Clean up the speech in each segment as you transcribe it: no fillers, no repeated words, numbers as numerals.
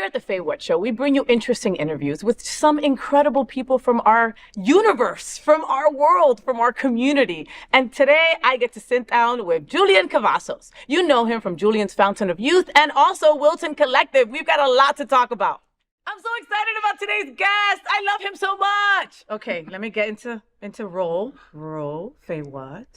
Here at the FayWhat Show, we bring you interesting interviews with some incredible people from our universe, from our world, from our community. And today I get to sit down with Julian Cavazos. You know him from Julian's Fountain of Youth and also Wilton Collective. We've got a lot to talk about. I'm so excited about today's guest. I love him so much. Okay, let me get into roll, FayWhat.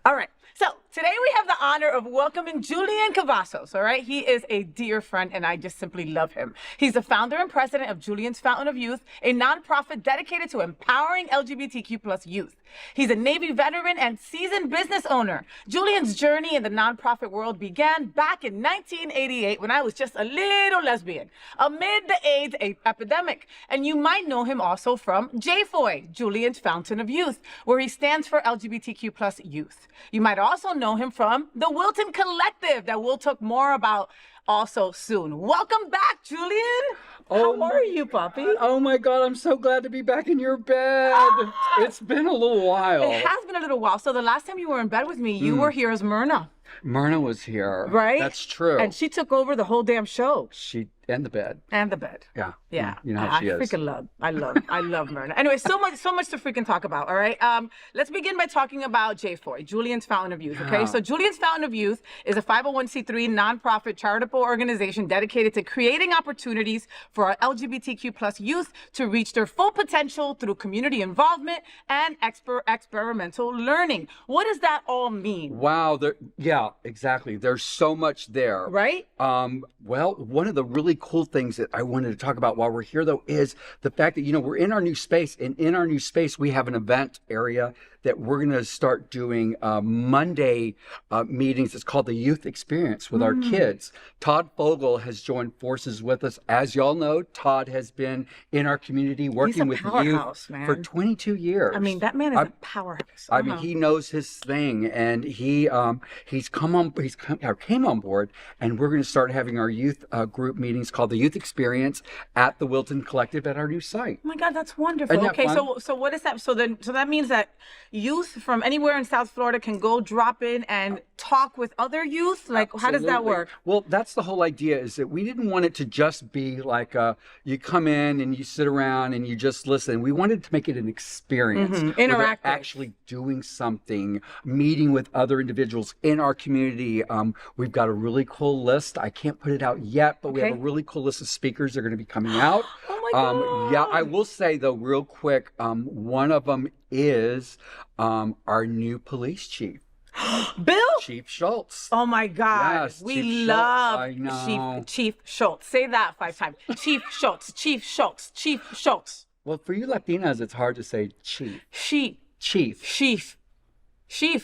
All right. So today we have the honor of welcoming Julian Cavazos, all right? He is a dear friend, and I just simply love him. He's the founder and president of Julian's Fountain of Youth, a nonprofit dedicated to empowering LGBTQ plus youth. He's a Navy veteran and seasoned business owner. Julian's journey in the nonprofit world began back in 1988 when I was just a little lesbian amid the AIDS epidemic. And you might know him also from JFOY, Julian's Fountain of Youth, where he stands for LGBTQ plus youth. You might also know him from the Wilton Collective that we'll talk more about also soon. Welcome back, Julian. How are you, puppy? Oh my God, I'm so glad to be back in your bed. It's been a little while. It has been a little while. So the last time you were in bed with me, you were here as Myrna. Myrna was here. Right? That's true. And she took over the whole damn show. And the bed. And the bed. Yeah. Yeah. You know how she is. I love Myrna. Anyway, so much to freaking talk about, all right? Let's begin by talking about JFOY, Julian's Fountain of Youth, okay? Yeah. So Julian's Fountain of Youth is a 501c3 nonprofit charitable organization dedicated to creating opportunities for our LGBTQ plus youth to reach their full potential through community involvement and experimental learning. What does that all mean? Wow. Yeah, exactly. There's so much there. Right? Well, one of the really cool things that I wanted to talk about while we're here, though, is the fact that, we're in our new space, and in our new space, we have an event area that we're going to start doing Monday meetings. It's called the Youth Experience with our kids. Todd Fogle has joined forces with us. As y'all know, Todd has been in our community working with youth for 22 years. I mean, that man is a powerhouse. I mean, he knows his thing, and he came on board, and we're going to start having our youth group meetings called the Youth Experience at the Wilton Collective at our new site. Oh my God, that's wonderful. Isn't that okay, fun? so what is that? So that means that youth from anywhere in South Florida can go drop in and talk with other youth? Like, Absolutely. How does that work? Well, that's the whole idea, is that we didn't want it to just be like you come in and you sit around and you just listen. We wanted to make it an experience. Interactive. Actually doing something, meeting with other individuals in our community. We've got a really cool list. I can't put it out yet, but we have a really cool list of speakers that are going to be coming out. Oh my God. Yeah, I will say, though, real quick, one of them is our new police chief. Bill? Chief Schultz. Oh my God. Yes, we Chief love Schultz. I know. Chief Schultz. Say that 5 times. Chief Schultz, Chief Schultz, Chief Schultz. Well, for you Latinas, it's hard to say chief. Chief.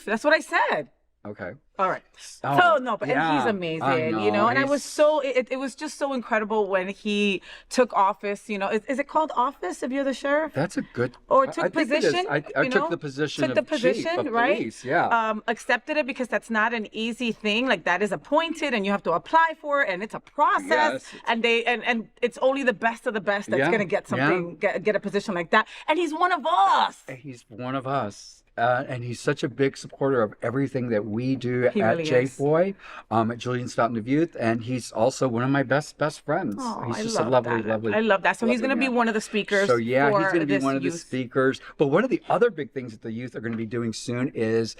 That's what I said. Okay. All right. Oh, and yeah, he's amazing, I know. and I was so, it was just so incredible when he took office, is it called office if you're the sheriff? That's a good, Or I took think it is. position. I took the position of chief of police, yeah. Accepted it because that's not an easy thing. Like, that is appointed and you have to apply for it and it's a process. Yes. And and it's only the best of the best that's going to get something, get a position like that. And he's one of us. He's one of us. And he's such a big supporter of everything that we do at JFOY, at Julian's Fountain of Youth, and he's also one of my best friends. Oh, he's just I a love lovely. I love that. So he's going to be one of the speakers. So yeah, he's going to be one of the youth. speakers. But one of the other big things that the youth are going to be doing soon is,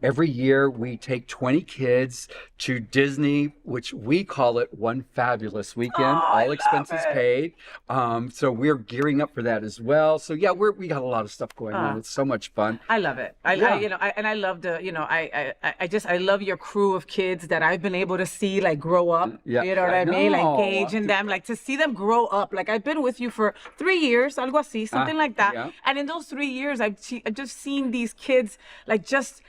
every year we take 20 kids to Disney, which we call it One Fabulous Weekend, all expenses paid. So we're gearing up for that as well. So yeah, we got a lot of stuff going on. It's so much fun. I love it. I love I love your crew of kids that I've been able to see grow up. Yeah, you know what I mean? Like gauge in them, to see them grow up. Like, I've been with you for 3 years, algo así, something like that. Yeah. And in those 3 years, I've just seen these kids just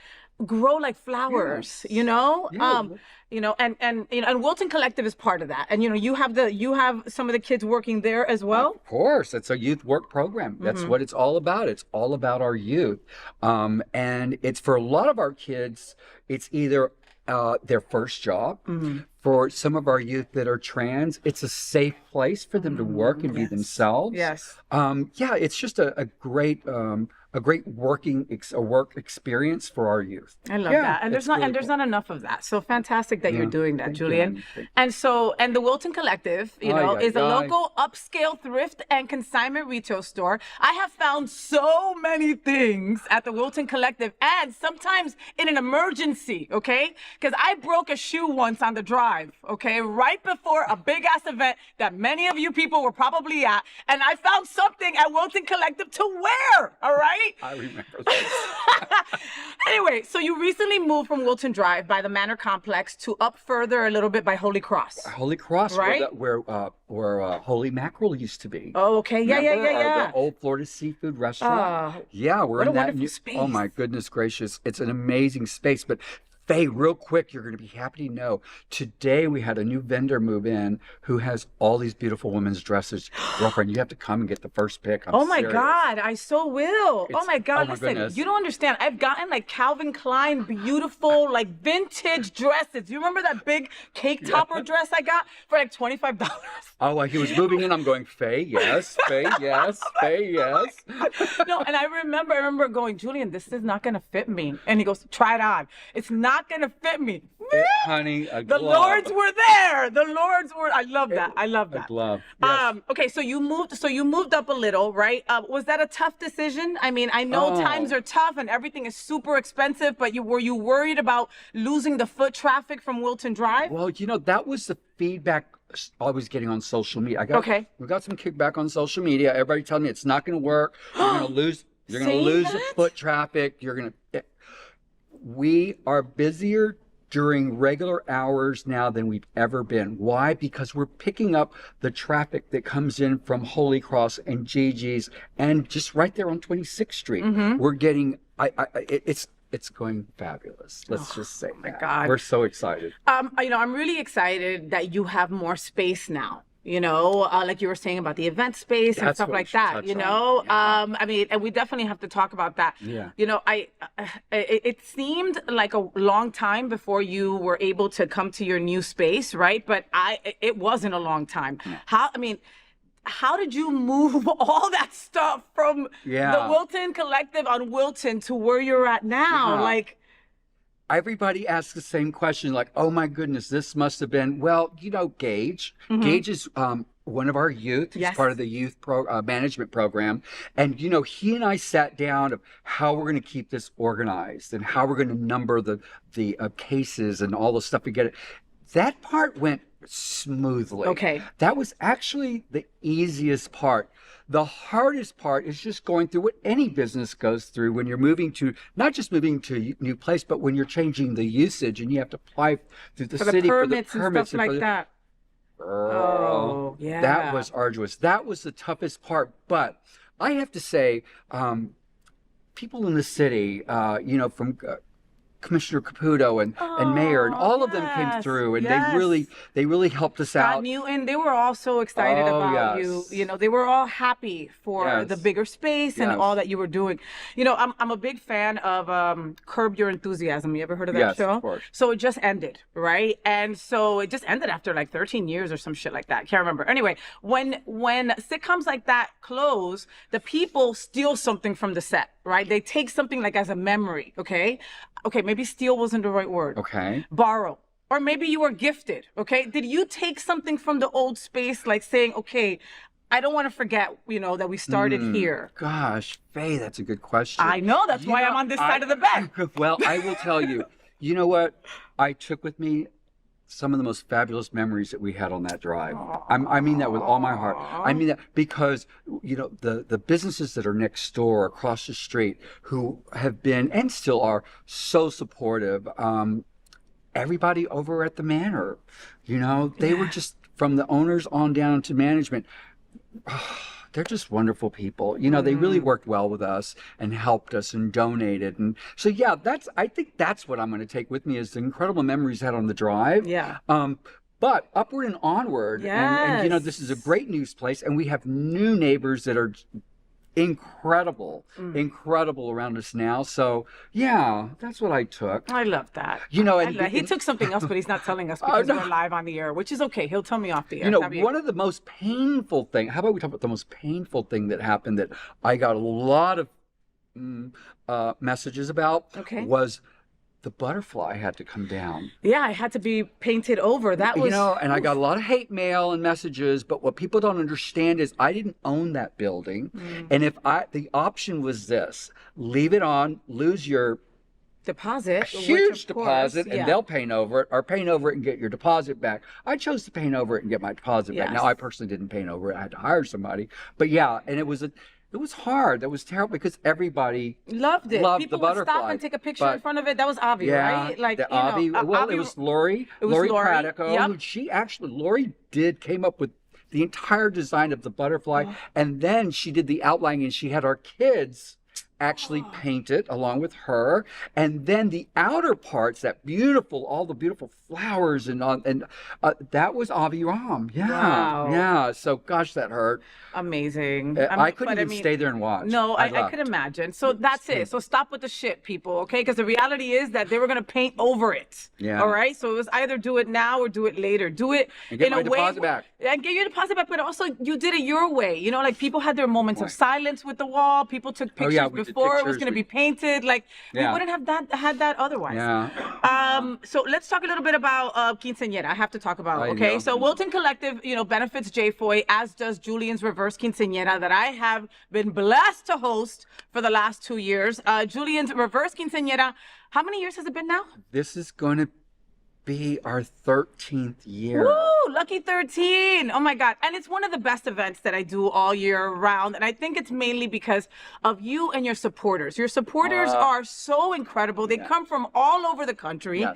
grow like flowers. Yeah. And Wilton Collective is part of that. And you have some of the kids working there as well. Of course, it's a youth work program. That's what it's all about. It's all about our youth, and it's for a lot of our kids. It's either their first job. For some of our youth that are trans, it's a safe place for them to work and be themselves. Yes. Yeah, it's just a great a great work experience for our youth. I love Yeah, that. And it's there's not really and there's cool. not enough of that. So fantastic that you're doing that, Thank Julian. you, honey. And the Wilton Collective, is a local upscale thrift and consignment retail store. I have found so many things at the Wilton Collective, and sometimes in an emergency, okay? Because I broke a shoe once on the drive, okay? Right before a big ass event that many of you people were probably at, and I found something at Wilton Collective to wear, all right? I remember that. Anyway, so you recently moved from Wilton Drive by the Manor Complex to up further a little bit by Holy Cross. Holy Cross, right? where Holy Mackerel used to be. Oh, okay. Yeah. The old Florida seafood restaurant. Yeah, we're in that new space. Oh my goodness gracious. It's an amazing space. But Faye, real quick, you're going to be happy to know, today we had a new vendor move in who has all these beautiful women's dresses. Girlfriend, you have to come and get the first pick. I'm my serious. God, I so will. Oh my God, my listen, goodness. you don't understand. I've gotten like Calvin Klein beautiful, like vintage dresses. You remember that big cake topper dress I got for like $25? Oh, he was moving in. I'm going, Faye, yes, Faye, yes, Faye, yes. No, and I remember going, Julian, this is not going to fit me. And he goes, try it on. It's not going to fit me. Honey, the Lords were there. The Lords were. I love that. I love that. A glove. Yes. Okay, so you moved up a little, right? Was that a tough decision? I mean, I know times are tough and everything is super expensive, but were you worried about losing the foot traffic from Wilton Drive? Well, that was the feedback I was getting on social media. We got some kickback on social media. Everybody telling me it's not going to work. You're going to lose. You're going to lose the foot traffic. We are busier during regular hours now than we've ever been. Why? Because we're picking up the traffic that comes in from Holy Cross and Gigi's and just right there on 26th Street. Mm-hmm. We're getting, it's going fabulous. Let's just say my that. God. We're so excited. I'm really excited that you have more space now. Like you were saying about the event space and stuff like that, Yeah. I mean, and we definitely have to talk about that. Yeah. It seemed like a long time before you were able to come to your new space, right? But it wasn't a long time. Yeah. How did you move all that stuff from the Wilton Collective on Wilton to where you're at now? Yeah. Like, everybody asks the same question, like, oh my goodness, this must have been, Gage. Mm-hmm. Gage is one of our youth. He's part of the youth management program. And, he and I sat down of how we're going to keep this organized and how we're going to number the cases and all the stuff to get it. That part went smoothly. Okay. That was actually the easiest part. The hardest part is just going through what any business goes through when you're not just moving to a new place, but when you're changing the usage and you have to apply through the city for the permits and stuff like that. Oh, yeah. That was arduous. That was the toughest part. But I have to say, people in the city, from Commissioner Caputo and Mayor and all of them came through and they really helped us out. Scott Newton, they were all so excited about you. They were all happy for the bigger space and all that you were doing. I'm a big fan of Curb Your Enthusiasm. You ever heard of that show? Of course. So it just ended, right? And so it just ended after like 13 years or some shit like that. Can't remember. Anyway, when sitcoms like that close, the people steal something from the set, right? They take something like as a memory, okay, maybe steal wasn't the right word. Okay. Borrow. Or maybe you were gifted, okay? Did you take something from the old space, like saying, okay, I don't want to forget, that we started here? Gosh, Faye, that's a good question. I know, that's why I'm on this side of the bed. Well, I will tell you, you know what? I took with me some of the most fabulous memories that we had on that drive. I mean that with all my heart. I mean that because, the businesses that are next door, across the street, who have been and still are so supportive, everybody over at the Manor, they were just, from the owners on down to management, they're just wonderful people. They really worked well with us and helped us and donated. And so, I think that's what I'm going to take with me is the incredible memories I had on the drive. Yeah. But upward and onward. Yes. And this is a great news place. And we have new neighbors that are incredible around us now. So, that's what I took. I love that. He took something else, but he's not telling us because we're live on the air, which is okay. He'll tell me off the air. One of the most painful things, how about we talk about the most painful thing that happened that I got a lot of messages about Okay. was the butterfly had to come down. Yeah, I had to be painted over. That was, And I got a lot of hate mail and messages, but what people don't understand is I didn't own that building. And if the option was this, leave it on, lose your deposit, huge deposit, and they'll paint over it, or paint over it and get your deposit back. I chose to paint over it and get my deposit back. Now, I personally didn't paint over it. I had to hire somebody. But yeah, and it was hard. That was terrible because everybody loved it. Loved People the butterfly. would stop and take a picture in front of it. That was Avi, right? Like the Avi. Well, it was Lori. It was Lori Pratico. Yep. Lori came up with the entire design of the butterfly, and then she did the outlining, and she had our kids actually paint it along with her, and then the outer parts, all the beautiful flowers and that was Avi Ram. Yeah. So gosh, that hurt. Amazing. I couldn't even stay there and watch. No, I could imagine. So that's it. So stop with the shit, people, okay? Because the reality is that they were gonna paint over it. Yeah. All right. So it was either do it now or do it later. Do it and get in my a way deposit back. And get your deposit back, but also you did it your way. Like people had their moments of silence with the wall. People took pictures before it was going to be painted. Like we wouldn't have had that otherwise. Yeah. So let's talk a little bit about quinceañera. I have to talk about. Okay. So Wilton Collective, benefits JFOI, as does Julian's Reverse Quinceañera that I have been blessed to host for the last 2 years. Julian's Reverse Quinceañera. How many years has it been now? This is going to be our 13th year. Woo! Lucky 13. Oh my God. And it's one of the best events that I do all year round. And I think it's mainly because of you and your supporters. Your supporters are so incredible. They come from all over the country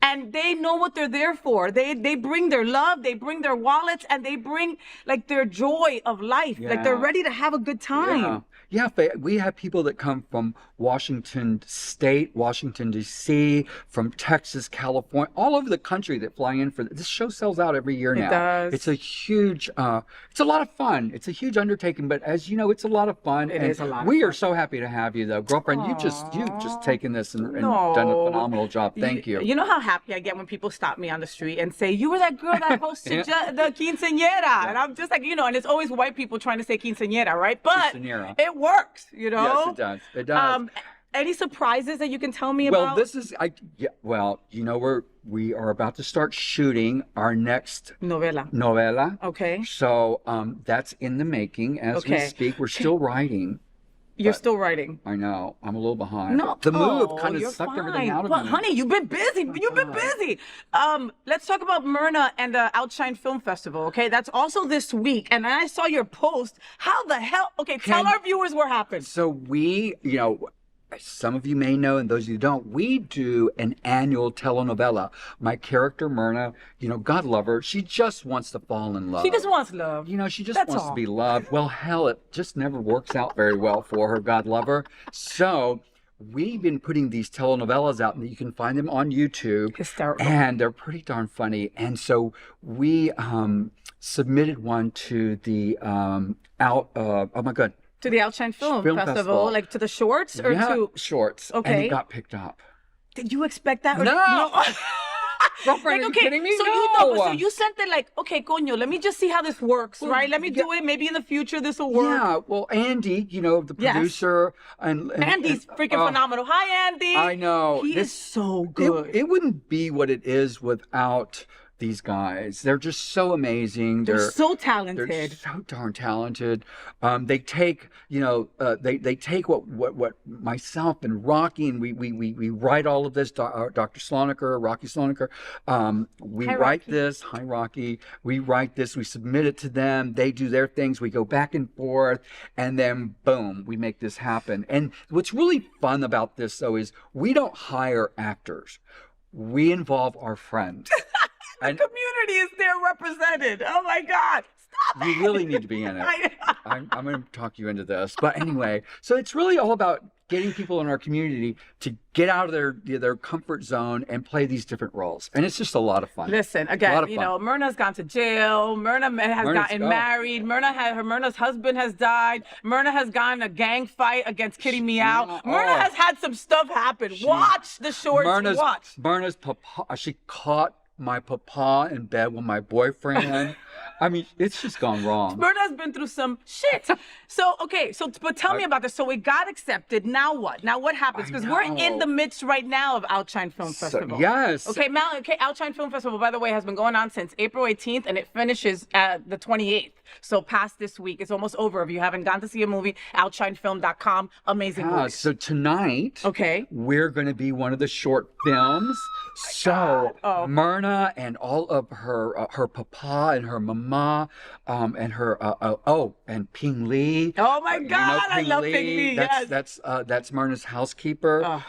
and they know what they're there for. They bring their love, they bring their wallets, and they bring like their joy of life. Like they're ready to have a good time. Yeah, we have people that come from Washington State, Washington, D.C., from Texas, California, all over the country that fly in for this. Show sells out every year now. It does. It's a huge, it's a lot of fun. It's a huge undertaking, but as you know, it's a lot of fun. It is a lot of We fun. are so happy to have you, though. Girlfriend, you've just taken this and done a phenomenal job. Thank you. You know how happy I get when people stop me on the street and say, you were that girl that hosted the quinceañera. And I'm just like, and it's always white people trying to say quinceañera, right? But it works, Yes, it does. It does. Any surprises that you can tell me about? Well, this is, we are about to start shooting our next novela. Okay. So that's in the making as we speak. We're still writing. You're still writing. I know. I'm a little behind. No, the move kind of sucked everything out of me. But honey, you've been busy. You've been busy. Let's talk about Myrna and the OUTshine Film Festival. Okay, that's also this week. And I saw your post. How the hell? Okay, tell our viewers what happened. So we, some of you may know, and those of you who don't, we do an annual telenovela. My character, Myrna, God love her, she just wants to fall in love. She just wants love. She just wants to be loved. Well, hell, it just never works out very well for her, God love her. So we've been putting these telenovelas out, and you can find them on YouTube. Hysterical. And they're pretty darn funny. And so we submitted one to the, to the OUTshine Film Festival, like to the shorts or to shorts. Okay. And it got picked up. Did you expect that? No. Girlfriend, are you kidding me? So you sent it like, okay, coño, let me just see how this works, right? Let me do it. Maybe in the future this will work. Yeah. Well, Andy, the producer, and Andy's freaking phenomenal. Hi, Andy. I know. He is so good. It wouldn't be what it is without these guys. They're just so amazing. They're so talented. They're so darn talented. They take, they take what myself and Rocky, and we write all of this. Dr. Slonaker, Rocky Slonaker. We write this. Hi, Rocky. We write this. We submit it to them. They do their things. We go back and forth, and then boom, we make this happen. And what's really fun about this, though, is we don't hire actors. We involve our friends. The community is there represented. Oh my God. Stop it. You really need to be in it. I'm going to talk you into this. But anyway, so it's really all about getting people in our community to get out of their comfort zone and play these different roles. And it's just a lot of fun. Listen, again, Myrna's gone to jail. Myrna has gotten married. Myrna's husband has died. Myrna has gotten a gang fight against Kitty Meow. Myrna has had some stuff happen. Watch the shorts. Myrna's papa, she caught my papa in bed with my boyfriend. I mean, it's just gone wrong. Myrna's been through some shit. So, okay, but tell me about this. So it got accepted. Now what? Now what happens? Because we're in the midst right now of OUTshine Film Festival. Yes. Okay, OUTshine Film Festival, by the way, has been going on since April 18th, and it finishes the 28th. So past this week, it's almost over. If you haven't gone to see a movie, outshinefilm.com, amazing movies. So tonight, we're going to be one of the short films. Myrna and all of her papa and her mama, and her and Ping Li. Oh my God, I love Ping Li. That's Myrna's housekeeper.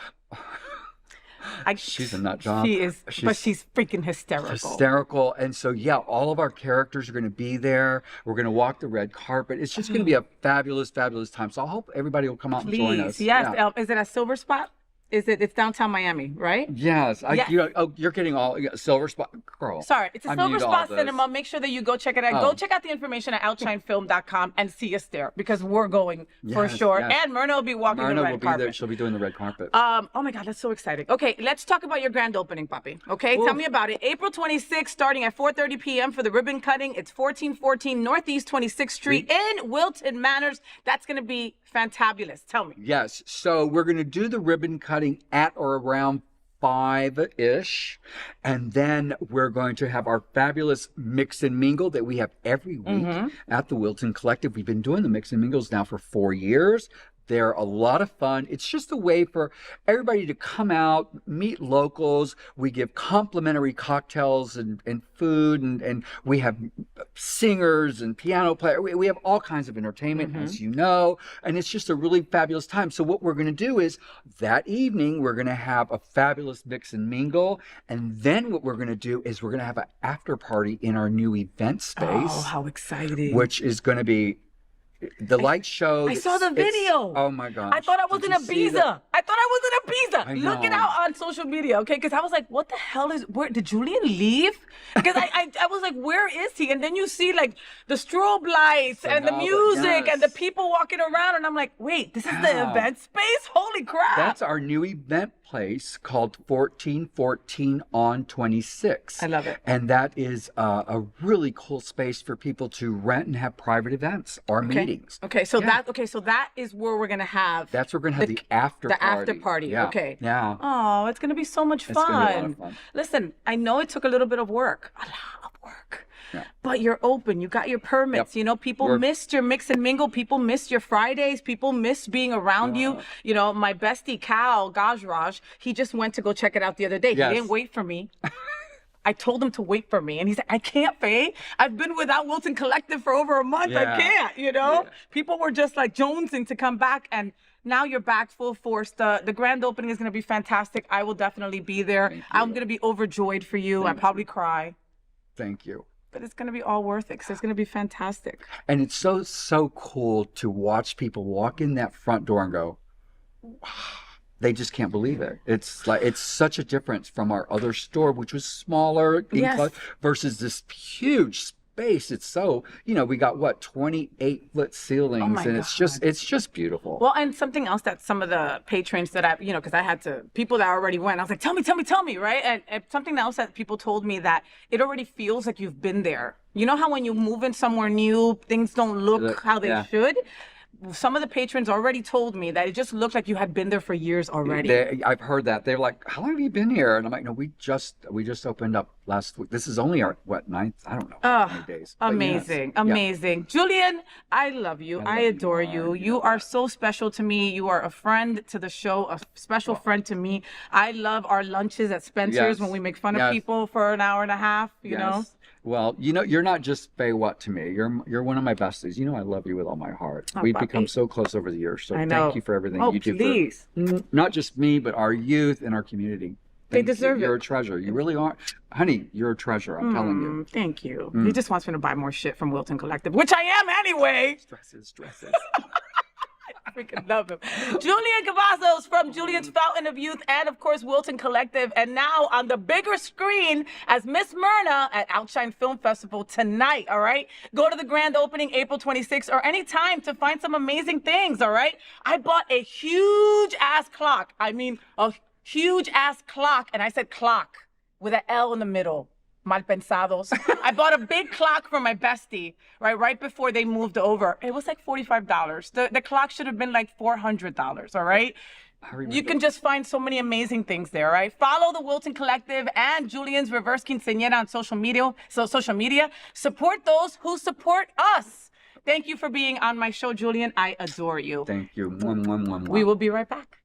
She's a nut job. She is, but she's freaking hysterical. Hysterical. And so, all of our characters are going to be there. We're going to walk the red carpet. It's just going to be a fabulous, fabulous time. So I hope everybody will come out and join us. Yes. Yeah. Is it a Silver Spot? It's downtown Miami, right? Yes. You're getting all Silver Spot, girl. Sorry, it's a Silver Spot Cinema. Make sure that you go check it out. Go check out the information at outshinefilm.com and see us there because we're going for sure. Yes. And Myrna will be walking the red carpet. There. She'll be doing the red carpet. Oh my God, that's so exciting. Okay, let's talk about your grand opening, Papi. Okay, tell me about it. April 26th, starting at 4:30 p.m. for the ribbon cutting. It's 1414 Northeast 26th Street in Wilton Manors. That's going to be fantabulous. Tell me. Yes. So we're going to do the ribbon cutting at or around 5-ish. And then we're going to have our fabulous mix and mingle that we have every week at the Wilton Collective. We've been doing the mix and mingles now for 4 years. They're a lot of fun. It's just a way for everybody to come out, meet locals. We give complimentary cocktails and food, and we have singers and piano players. We have all kinds of entertainment, as you know, and it's just a really fabulous time. So what we're going to do is that evening, we're going to have a fabulous mix and mingle. And then what we're going to do is we're going to have an after party in our new event space. Oh, how exciting. Which is going to be the light show. I saw the video. Oh my gosh. I thought I was in Ibiza. Look it out on social media, okay? Because I was like, what the hell where did Julian leave? Because I was like, where is he? And then you see like the strobe lights and the music and the people walking around. And I'm like, wait, this is the event space? Holy crap. That's our new event place called 1414 on 26. I love it. And that is a really cool space for people to rent and have private events or meetings. Okay, so that is where we're gonna have. That's where we're gonna have the after party. The after party. Yeah. Okay. Yeah. Oh, it's gonna be so much fun. It's gonna be a lot of fun. Listen, I know it took a little bit of work. A lot of work. Yeah. But you're open. You got your permits. You know, people missed your mix and mingle. People missed your Fridays. People missed being around you. You know, my bestie Cal Gajraj, he just went to go check it out the other day. He didn't wait for me. I told him to wait for me. And he's like, I can't, Faye. I've been without Wilton Collective for over a month. I can't, you know? People were just like jonesing to come back. And now you're back full force. The grand opening is going to be fantastic. I will definitely be there. I'm going to be overjoyed for you. I'll probably cry. Thank you. But it's going to be all worth it because it's going to be fantastic. And it's so cool to watch people walk in that front door and go, wow. They just can't believe it. It's like, it's such a difference from our other store, which was smaller, versus this huge space. It's so, you know, we got 28-foot ceilings, and it's just beautiful. Well, and something else that some of the patrons that I, you know, because I had to, people that already went, I was like, tell me, right? And something else that people told me that it already feels like you've been there. You know how when you move in somewhere new, things don't look how they should? Some of the patrons already told me that it just looked like you had been there for years already. I've heard that. They're like, how long have you been here? And I'm like, no, we just opened up last week. This is only our, 9th? I don't know. How many days. Amazing. Julian, I love you. I adore you. You are so special to me. You are a friend to the show, a special friend to me. I love our lunches at Spencer's when we make fun of people for an hour and a half, you know? Well, you know, you're not just FayWhat to me. You're one of my besties. You know, I love you with all my heart. We've become so close over the years. So thank you for everything you do for not just me, but our youth and our community. They deserve it. You're a treasure. You really are. Honey, you're a treasure. I'm telling you. Thank you. He just wants me to buy more shit from Wilton Collective, which I am anyway. Stresses. I freaking love him. Julian Cavazos from Julian's Fountain of Youth and, of course, Wilton Collective. And now on the bigger screen as Miss Myrna at OUTshine Film Festival tonight, all right? Go to the grand opening April 26th or any time to find some amazing things, all right? I bought a huge-ass clock. I mean, a huge-ass clock. And I said clock with an L in the middle. Malpensados. I bought a big clock for my bestie, right before they moved over. It was like $45. The clock should have been like $400, all right? You can just find so many amazing things there, right? Follow the Wilton Collective and Julian's Reverse Quinceañera on social media. Support those who support us. Thank you for being on my show, Julian. I adore you. Thank you. Mwah, mwah, mwah, mwah. We will be right back.